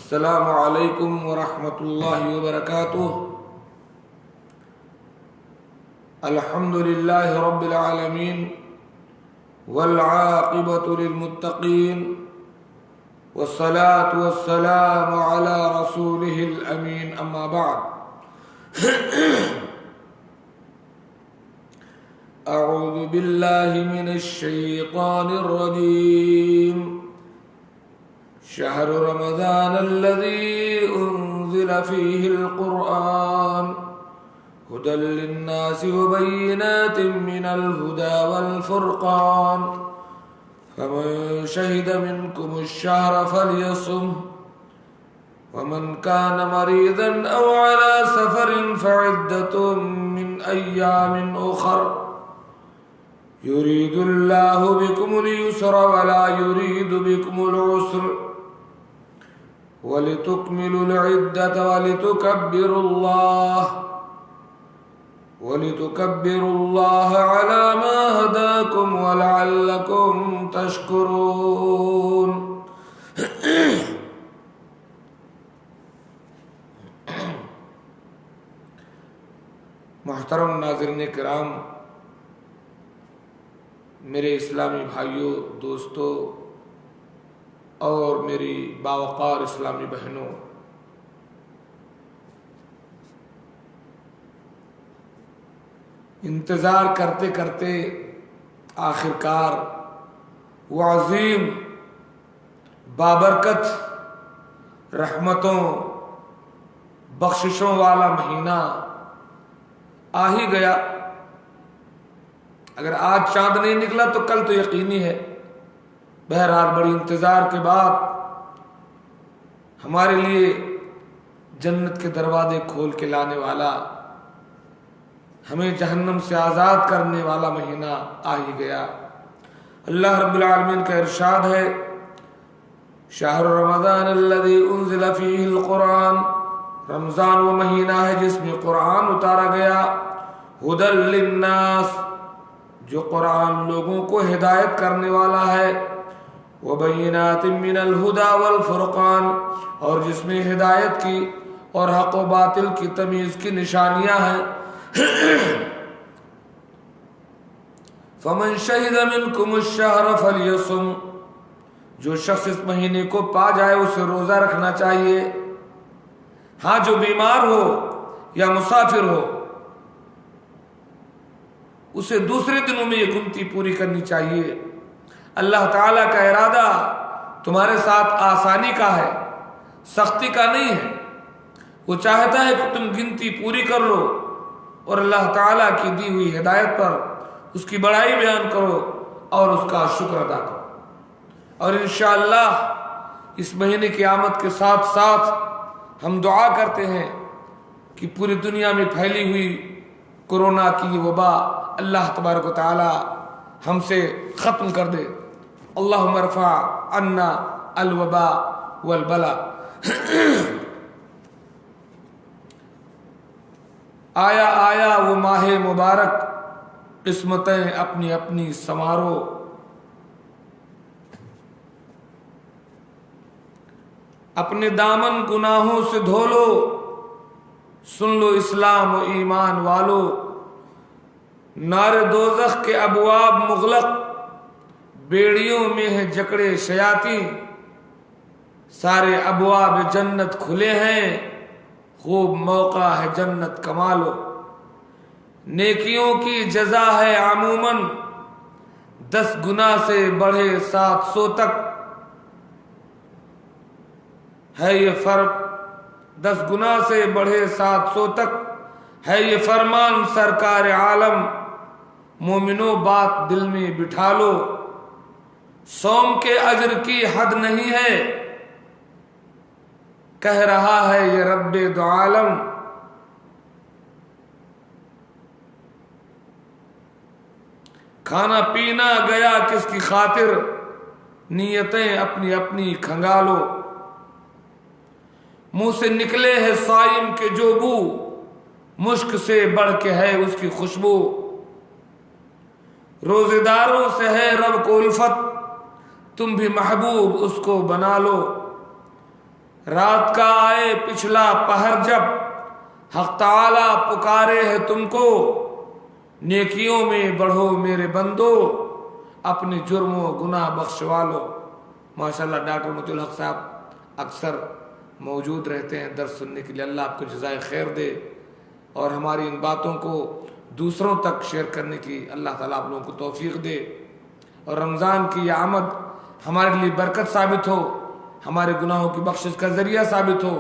السلام علیکم ورحمۃ اللہ وبرکاتہ۔ الحمد للہ رب العالمین والعاقبۃ للمتقین والصلاة والسلام علی رسولہ الامین، اما بعد۔ اعوذ باللہ من الشیطان الرجیم۔ شہر رمضان الذي انزل فيه القرآن هدى للناس وبينات من الهدى والفرقان فمن شهد منكم الشهر فليصمه ومن كان مريضا أو على سفر فعدة من أيام أخر يريد الله بكم اليسر ولا يريد بكم العسر وَلِتُكْمِلُوا الْعِدَّةَ وَلِتُكَبِّرُوا اللَّهَ عَلَى مَا هَدَاكُمْ وَلَعَلَّكُمْ تَشْكُرُونَ۔ محترم ناظرین کرام، میرے اسلامی بھائیوں، دوستوں اور میری باوقار اسلامی بہنوں، انتظار کرتے کرتے آخرکار وہ عظیم بابرکت رحمتوں بخششوں والا مہینہ آ ہی گیا۔ اگر آج چاند نہیں نکلا تو کل تو یقینی ہے۔ بہرحال بڑی انتظار کے بعد ہمارے لیے جنت کے دروازے کھول کے لانے والا، ہمیں جہنم سے آزاد کرنے والا مہینہ آ ہی گیا۔ اللہ رب العالمین کا ارشاد ہے، شہر رمضان الذی انزل فیہ القرآن، رمضان وہ مہینہ ہے جس میں قرآن اتارا گیا، ہدی للناس، جو قرآن لوگوں کو ہدایت کرنے والا ہے، وبینات من الہدی والفرقان، اور جس میں ہدایت کی اور حق و باطل کی تمیز کی نشانیاں ہیں۔ فمن شہد منکم الشہر فلیصم، جو شخص اس مہینے کو پا جائے اسے روزہ رکھنا چاہیے۔ ہاں، جو بیمار ہو یا مسافر ہو اسے دوسرے دنوں میں یہ گنتی پوری کرنی چاہیے۔ اللہ تعالیٰ کا ارادہ تمہارے ساتھ آسانی کا ہے، سختی کا نہیں ہے۔ وہ چاہتا ہے کہ تم گنتی پوری کر لو اور اللہ تعالیٰ کی دی ہوئی ہدایت پر اس کی بڑائی بیان کرو اور اس کا شکر ادا کرو۔ اور انشاءاللہ اس مہینے کی آمد کے ساتھ ساتھ ہم دعا کرتے ہیں کہ پوری دنیا میں پھیلی ہوئی کورونا کی وبا اللہ تبارک و تعالی ہم سے ختم کر دے۔ اللہم ارفع عنا الوباء والبلاء۔ آیا وہ ماہ مبارک، قسمتیں اپنی اپنی سنوارو۔ اپنے دامن گناہوں سے دھو لو، سن لو اسلام و ایمان والو۔ نار دوزخ کے ابواب مغلق، بیڑیوں میں ہیں جکڑے شیاطین۔ سارے ابواب جنت کھلے ہیں، خوب موقع ہے جنت کما لو۔ نیکیوں کی جزا ہے عموماً 10 گنا سے بڑھے 700 تک ہے یہ فرق، 10 گنا سے بڑھے 700 تک ہے یہ فرمان سرکار عالم۔ مومنوں بات دل میں بٹھا لو، صوم کے اجر کی حد نہیں ہے، کہہ رہا ہے یہ رب دو عالم۔ کھانا پینا گیا کس کی خاطر، نیتیں اپنی اپنی کھنگالو۔ منہ سے نکلے ہے صائم کے جو بو، مشک سے بڑھ کے ہے اس کی خوشبو۔ روزے داروں سے ہے رب کو الفت، تم بھی محبوب اس کو بنا لو۔ رات کا آئے پچھلا پہر جب حق تعالی پکارے ہے تم کو، نیکیوں میں بڑھو میرے بندو، اپنے جرم و گناہ بخشوا لو۔ ماشاءاللہ ڈاکٹر مطیع الحق صاحب اکثر موجود رہتے ہیں درس سننے کے لیے، اللہ آپ کو جزائے خیر دے، اور ہماری ان باتوں کو دوسروں تک شیئر کرنے کی اللہ تعالیٰ آپ لوگوں کو توفیق دے، اور رمضان کی یہ آمد ہمارے لیے برکت ثابت ہو، ہمارے گناہوں کی بخشش کا ذریعہ ثابت ہو۔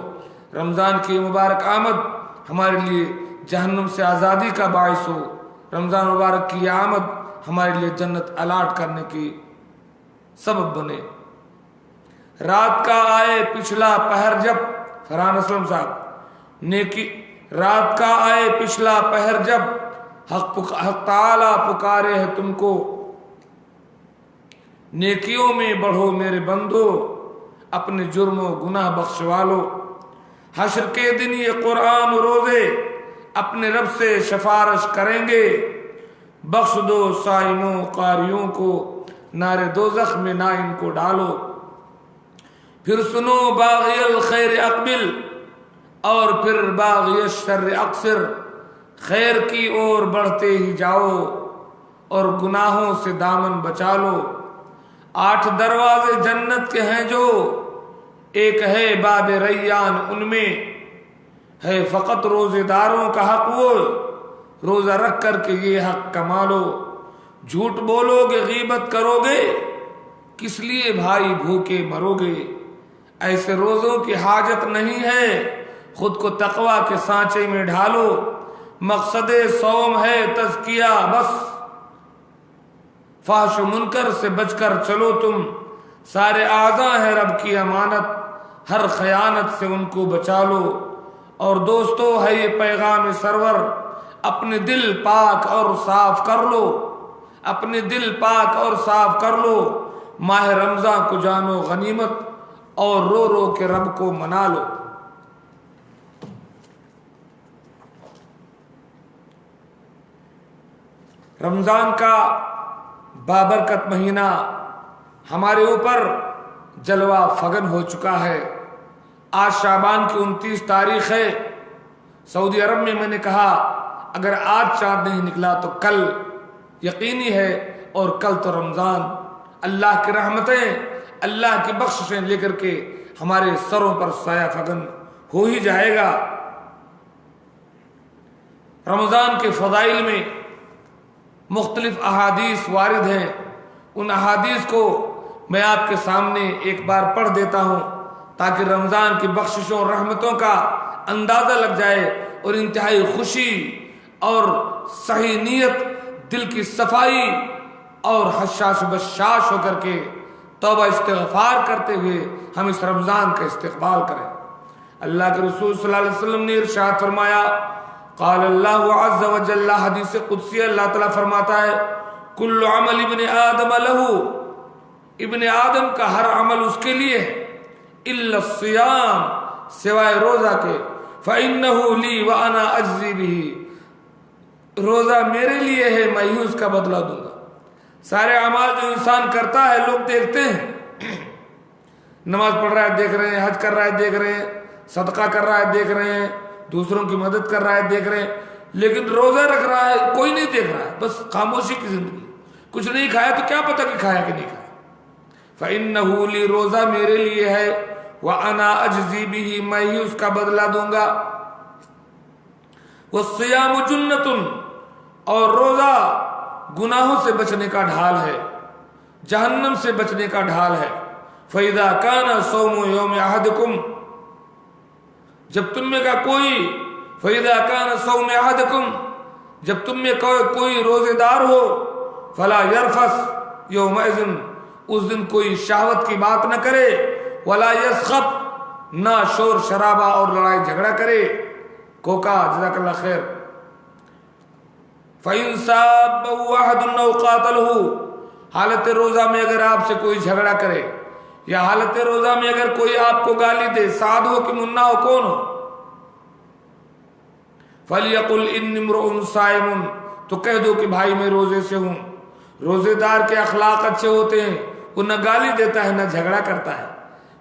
رمضان کی مبارک آمد ہمارے لیے جہنم سے آزادی کا باعث ہو۔ رمضان مبارک کی یہ آمد ہمارے لیے جنت الاٹ کرنے کی سبب بنے۔ رات کا آئے پچھلا پہر جب، فرحان اسلم صاحب، نیکی رات کا آئے پچھلا پہر جب حق تعالی پکارے ہے تم کو، نیکیوں میں بڑھو میرے بندو، اپنے جرم و گناہ بخشوا لو۔ حشر کے دن یہ قرآن و روزے اپنے رب سے سفارش کریں گے، بخش دو صائموں قاریوں کو، نار دوزخ میں نہ ان کو ڈالو۔ پھر سنو باغی الخیر اقبل، اور پھر باغی الشر اقصر، خیر کی اور بڑھتے ہی جاؤ اور گناہوں سے دامن بچا لو۔ 8 دروازے جنت کے ہیں جو، ایک ہے باب ریان، ان میں ہے فقط روزے داروں کا حق، وہ روزہ رکھ کر کے یہ حق کما لو۔ جھوٹ بولو گے غیبت کرو گے، کس لیے بھائی بھوکے مرو گے۔ ایسے روزوں کی حاجت نہیں ہے، خود کو تقوی کے سانچے میں ڈھالو۔ مقصد صوم ہے تزکیہ بس، فحش و منکر سے بچ کر چلو تم۔ سارے اعضاء ہیں رب کی امانت، ہر خیانت سے ان کو بچا لو۔ اور دوستو ہے یہ پیغام سرور، اپنے دل پاک اور صاف کر لو، اپنے دل پاک اور صاف کر لو۔ ماہ رمضان کو جانو غنیمت، اور رو رو کے رب کو منا لو۔ رمضان کا بابرکت مہینہ ہمارے اوپر جلوہ فگن ہو چکا ہے۔ آج شعبان کی 29 تاریخ ہے۔ سعودی عرب میں نے کہا اگر آج چاند نہیں نکلا تو کل یقینی ہے، اور کل تو رمضان۔ اللہ کی رحمتیں، اللہ کی بخششیں لے کر کے ہمارے سروں پر سایہ فگن ہو ہی جائے گا۔ رمضان کے فضائل میں مختلف احادیث وارد ہیں، ان احادیث کو میں آپ کے سامنے ایک بار پڑھ دیتا ہوں تاکہ رمضان کی بخششوں اور رحمتوں کا اندازہ لگ جائے، اور انتہائی خوشی اور صحیح نیت، دل کی صفائی اور حشاش بشاش ہو کر کے توبہ استغفار کرتے ہوئے ہم اس رمضان کا استقبال کریں۔ اللہ کے رسول صلی اللہ علیہ وسلم نے ارشاد فرمایا، قال اللہ عز و جل، حدیث قدسی اللہ تعالیٰ فرماتا ہے، کل عمل ابن آدم لہو، ابن آدم کا ہر عمل اس کے لیے ہے، الا الصیام، سوائے روزہ کے، فإنہ لی وأنا اجزی بہ، روزہ میرے لیے ہے، میں ہی اس کا بدلہ دوں گا۔ سارے اعمال جو انسان کرتا ہے لوگ دیکھتے ہیں، نماز پڑھ رہا ہے دیکھ رہے ہیں، حج کر رہا ہے دیکھ رہے ہیں، صدقہ کر رہا ہے دیکھ رہے ہیں، دوسروں کی مدد کر رہا ہے دیکھ رہے ہیں، لیکن روزہ رکھ رہا ہے کوئی نہیں دیکھ رہا ہے، بس خاموشی کی زندگی۔ کچھ نہیں کھایا تو کیا پتہ کہ کھایا کہ نہیں کھایا۔ فإنہ لی، روزہ میرے لیے ہے، وأنا اجزی بہ، میں ہی اس کا بدلہ دوں گا۔ والصیام جنۃ، اور روزہ گناہوں سے بچنے کا ڈھال ہے، جہنم سے بچنے کا ڈھال ہے۔ فإذا كان صوم يوم أحدكم، جب تم میں کا کوئی، فإذا كان صوم أحدكم، جب تم میں کوئی روزے دار ہو، فلا يرفث يومئذ، اس دن کوئی شہوت کی بات نہ کرے، ولا يسخط، نہ شور شرابہ اور لڑائی جھگڑا کرے۔ کوکا جزاک اللہ خیر۔ فإن سابه أحد أو قاتله، حالت روزہ میں اگر آپ سے کوئی جھگڑا کرے، یا حالت روزہ میں اگر کوئی آپ کو گالی دے، سعد ہو کہ منا ہو، کون ہو، فَلْيَقُلْ إِنِّ امْرُؤٌ صَائِمٌ، تو کہہ دو کہ بھائی میں روزے سے ہوں۔ روزے دار کے اخلاق اچھے ہوتے ہیں، وہ نہ گالی دیتا ہے نہ جھگڑا کرتا ہے۔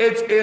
H.A.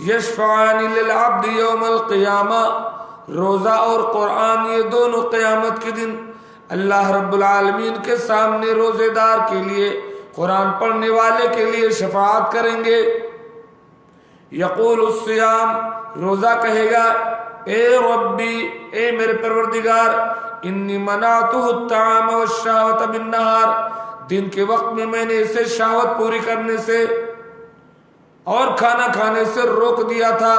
یشفعان للعبد یوم القیامہ، روزہ اور قرآن یہ دونوں قیامت کے دن اللہ رب العالمین کے سامنے روزے دار کے لیے، قرآن پڑھنے والے کے لیے شفاعت کریں گے۔ یقول الصیام، روزہ کہے گا اے ربی، اے میرے پروردگار، انی منعتہ الطعام والشہوۃ بالنہار، دن کے وقت میں نے اسے شہوت پوری کرنے سے اور کھانا کھانے سے روک دیا تھا۔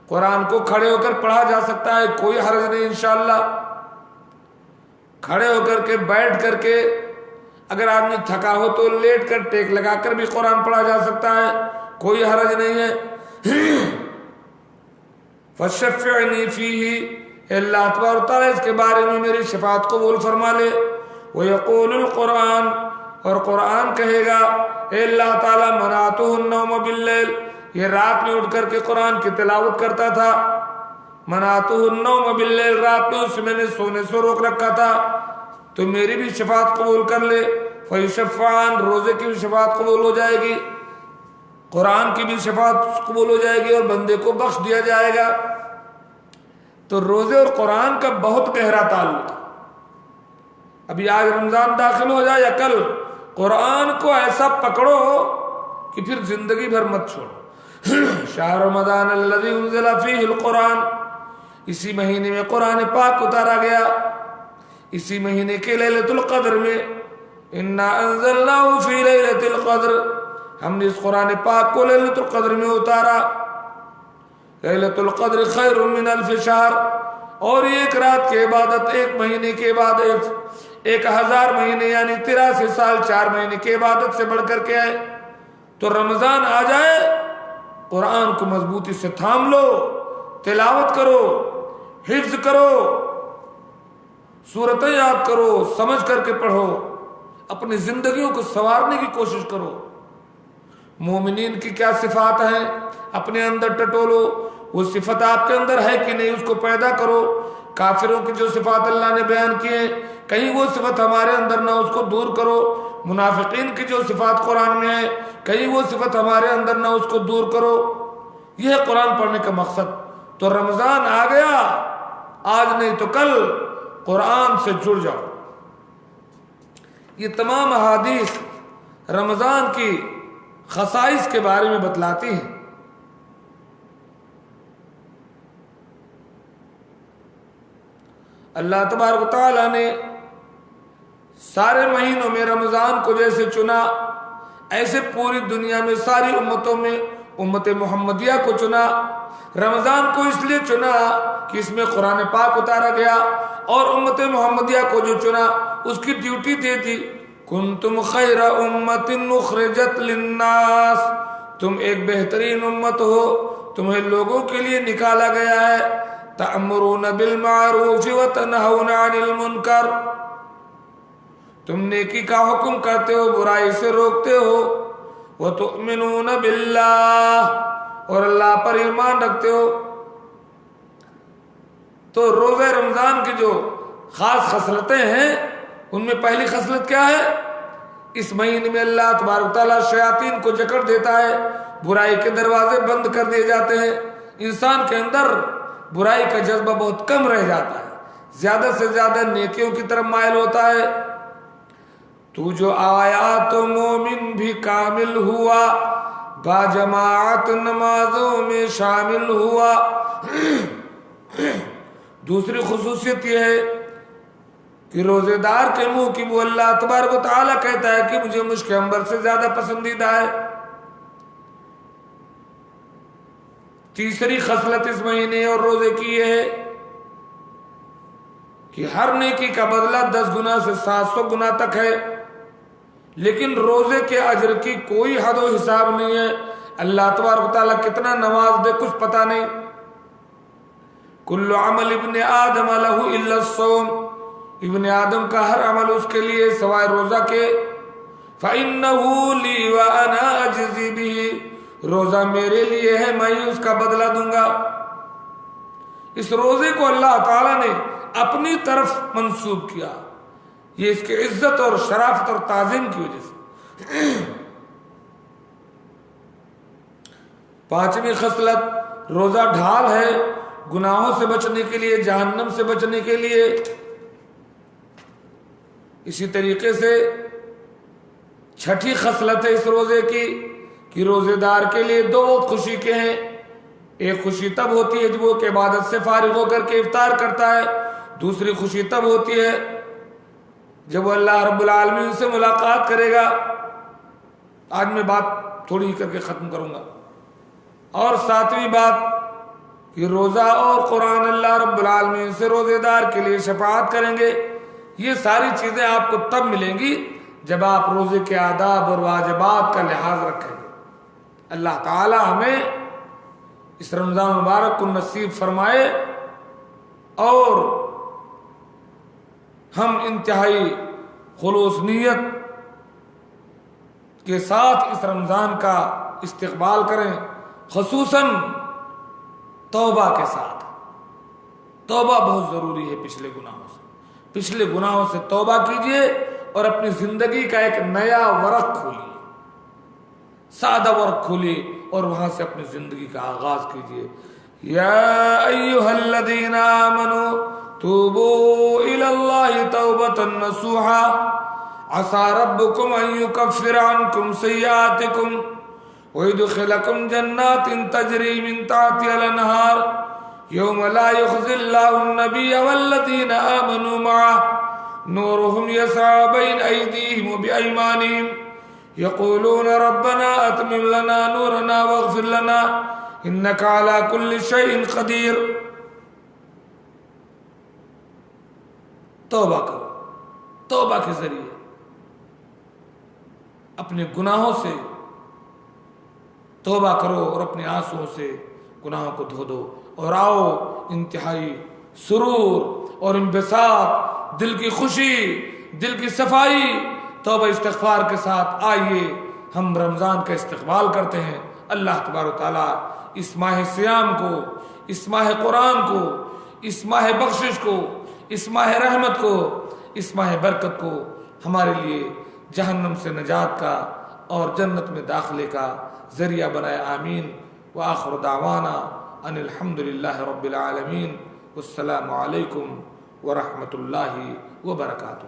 قرآن کو کھڑے ہو کر پڑھا جا سکتا ہے، کوئی حرج نہیں انشاءاللہ، کھڑے ہو کر کے بیٹھ کر کے، اگر آدمی تھکا ہو تو لیٹ کر ٹیک لگا کر بھی قرآن پڑھا جا سکتا ہے، کوئی حرج نہیں ہے۔ فشفعنی فیہ، اے اللہ تبارک و تعالیٰ اس کے بارے میں میری شفاعت قبول فرما لے۔ ویقول القرآن، اور قرآن کہے گا اے اللہ تعالیٰ منعتہ النوم باللیل، یہ رات میں اٹھ کر کے قرآن کی تلاوت کرتا تھا، منعتہ النوم باللیل، رات میں اس میں نے سونے سے روک رکھا تھا، تو میری بھی شفاعت قبول کر لے۔ فیشفعان، روزے کی بھی شفاعت قبول ہو جائے گی، قرآن کی بھی شفاعت قبول ہو جائے گی اور بندے کو بخش دیا جائے گا۔ تو روزے اور قرآن کا بہت گہرا تعلق ہے۔ ابھی آج رمضان داخل ہو جائے یا کل، قرآن کو ایسا پکڑو کہ پھر زندگی بھر مت چھوڑو۔ شہر رمضان الذی انزل فیہ القرآن، اسی مہینے میں قرآن پاک اتارا گیا، اسی مہینے کے لیلۃ القدر میں، انا انزلناہ فی لیلۃ القدر، ہم نے اس قرآن پاک کو لیلۃ القدر میں اتارا۔ لیلۃ القدر خیر من الف شہر، اور ایک رات کی عبادت ایک مہینے کی عبادت 1000 مہینے یعنی 83 سال 4 مہینے کی عبادت سے بڑھ کر کے ہے۔ تو رمضان آ جائے، قرآن کو مضبوطی سے تھام لو، تلاوت کرو، حفظ کرو، سورتیں یاد کرو، سمجھ کر کے پڑھو، اپنی زندگیوں کو سنوارنے کی کوشش کرو۔ مومنین کی کیا صفات ہیں اپنے اندر ٹٹولو، وہ صفت آپ کے اندر ہے کہ نہیں اس کو پیدا کرو۔ کافروں کی جو صفات اللہ نے بیان کی ہیں، کہیں وہ صفت ہمارے اندر نہ، اس کو دور کرو۔ منافقین کی جو صفات قرآن میں ہے، کہیں وہ صفت ہمارے اندر نہ، اس کو دور کرو۔ یہ ہے قرآن پڑھنے کا مقصد۔ تو رمضان آ گیا، آج نہیں تو کل قرآن سے جڑ جاؤ۔ یہ تمام احادیث رمضان کی خصائص کے بارے میں بتلاتی ہیں۔ اللہ تبارک و تعالیٰ نے سارے مہینوں میں رمضان کو جیسے چنا، ایسے پوری دنیا میں ساری امتوں میں امت محمدیہ کو چنا۔ رمضان کو اس لیے چنا کہ اس میں قرآن پاک اتارا گیا، اور امت محمدیہ کو جو چنا اس کی ڈیوٹی دے دی، کنتم خیر امت اخرجت للناس، تم ایک بہترین امت ہو، تمہیں لوگوں کے لیے نکالا گیا ہے۔ تأمرون بالمعروف وتنہون عن المنکر، تم نیکی کا حکم کرتے ہو، برائی سے روکتے ہو۔ وتؤمنون باللہ، اور اللہ پر ایمان رکھتے ہو۔ تو روزہ رمضان کی جو خاص خصلتیں ہیں، ان میں پہلی خصلت کیا ہے؟ اس مہینے میں اللہ تبارک و تعالیٰ شیاطین کو جکڑ دیتا ہے، برائی کے دروازے بند کر دیے جاتے ہیں، انسان کے اندر برائی کا جذبہ بہت کم رہ جاتا ہے، زیادہ سے زیادہ نیکیوں کی طرف مائل ہوتا ہے۔ تو جو آیا تو مومن بھی کامل ہوا، با جماعت نمازوں میں شامل ہوا۔ دوسری خصوصیت یہ ہے کہ روزے دار کے منہ کی بو اللہ تبارک و تعالیٰ کہتا ہے کہ مجھے مشک عنبر سے زیادہ پسندیدہ ہے۔ تیسری خصلت اس مہینے اور روزے کی یہ ہے کہ ہر نیکی کا بدلہ 10 گنا سے 700 گنا تک ہے، لیکن روزے کے اجر کی کوئی حد و حساب نہیں ہے۔ اللہ تبارک و تعالیٰ کتنا نواز دے کچھ پتہ نہیں۔ کل عمل ابن آدم لہ الا الصوم، ابن آدم کا ہر عمل اس کے لیے سوائے روزہ کے۔ فإنہ لی وأنا أجزی بہ، روزہ میرے لیے ہے، میں ہی اس کا بدلہ دوں گا۔ اس روزے کو اللہ تعالیٰ نے اپنی طرف منسوب کیا، یہ اس کی عزت اور شرافت اور تعظیم کی وجہ سے۔ 5ویں خصلت روزہ ڈھال ہے گناہوں سے بچنے کے لیے، جہنم سے بچنے کے لیے۔ اسی طریقے سے 6ٹھی خصلت ہے اس روزے کی کہ روزے دار کے لیے 2 خوشی کے ہیں۔ ایک خوشی تب ہوتی ہے جب وہ عبادت سے فارغ ہو کر کے افطار کرتا ہے، دوسری خوشی تب ہوتی ہے جب وہ اللہ رب العالمین سے ملاقات کرے گا۔ آج میں بات تھوڑی ہی کر کے ختم کروں گا۔ اور 7ویں بات کہ روزہ اور قرآن اللہ رب العالمین سے روزے دار کے لیے شفاعت کریں گے۔ یہ ساری چیزیں آپ کو تب ملیں گی جب آپ روزے کے آداب اور واجبات کا لحاظ رکھیں گے۔ اللہ تعالی ہمیں اس رمضان مبارک کو نصیب فرمائے اور ہم انتہائی خلوص نیت کے ساتھ اس رمضان کا استقبال کریں، خصوصاً توبہ کے ساتھ۔ توبہ بہت ضروری ہے پچھلے گناہوں سے۔ پچھلے گناہوں سے توبہ کیجئے اور اپنی زندگی کا ایک نیا ورق کھولیے، سادہ ورق کھولیے اور وہاں سے اپنی زندگی کا آغاز کیجئے۔ یا ایھا الذین آمنوا توبوا الی اللہ توبۃ نصوحا عسى ربكم ان يكفر عنكم سيئاتكم ويدخلكم جنات تجري من تحتها الانهار يوم لا يخزي الله النبي والذين آمنوا معه نورهم يسعى بين أيديهم وبأيمانهم يقولون ربنا أتمم لنا نورنا واغفر لنا إنك على كل شيء قدير۔ توبہ کرو، توبہ کے ذریعے اپنے گناہوں سے توبہ کرو اور اپنے آنسوؤں سے گناہوں کو دھو دو، اور آؤ انتہائی سرور اور انبساط، دل کی خوشی، دل کی صفائی، توبہ استغفار کے ساتھ آئیے ہم رمضان کا استقبال کرتے ہیں۔ اللہ تبارک و تعالیٰ اس ماہ صیام کو، اس ماہ قرآن کو، اس ماہ بخشش کو، اس ماہ رحمت کو، اس ماہ برکت کو ہمارے لیے جہنم سے نجات کا اور جنت میں داخلے کا ذریعہ بنائے۔ آمین۔ وآخر دعوانا ان الحمد للہ رب العالمین۔ والسلام علیکم ورحمۃ اللہ وبرکاتہ۔